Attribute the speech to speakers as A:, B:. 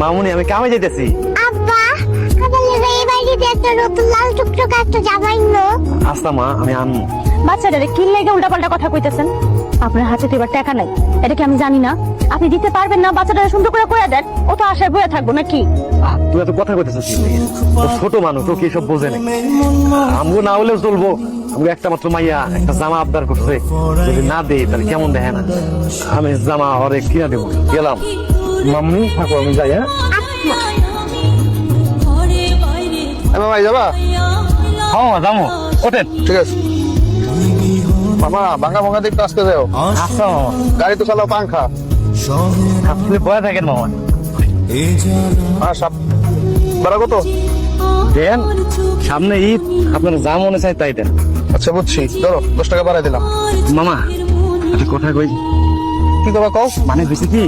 A: মামুনি আমি কামে যাইতেছি।
B: আব্বা আমার লাগা এই বাড়িতে একটা নতুন লাল টুকটুক একটা জামা আনলো।
A: আচ্ছা মা আমি আনবো।
C: বাচ্চাটারে কি লেগে উল্টাপাল্টা কথা কইতেছেন? আপনার হাতে তো এবার টাকা নাই, এটা কি আমি জানি না? আপনি দিতে পারবেন না? বাচ্চাটারে সুন্দর করে কইয়া দেন, ও তো আশায় বয়ে থাকবো নাকি?
A: তুই এত কথা কইতেছিস ও ছোট মানুষ, ও কি সব বোঝে না। আমগো না হলেও চলবো, আমগো একটা মাত্র মাইয়া একটা জামা আবদার করছে, যদি না দেই তাহলে কেমন দেখে না। আমি জামা ওরে কিনা দেবো। গেলাম মামুনি, থাকো আমি যাই। হ্যাঁ
D: ভাই যাবা?
A: হ্যাঁ যাবো, ওঠেন।
D: ঠিক আছে মামা, ভাঙা ভাঙা দিকটা আসতে যাও।
A: আচ্ছা মামা,
D: গাড়ি তো চালাও পাংখা।
A: আপনি বয়ে থাকেন মামা।
D: হ্যাঁ সব ভাড়া কত?
A: দেন সামনে ঈদ, আপনার যা মনে চাই তাই দেন।
D: আচ্ছা বুঝছি, ধরো 10 টাকা বাড়াই দিলাম।
A: মামা একটা কথা কই।
D: কি করবা কও?
A: মানে হয়েছে কি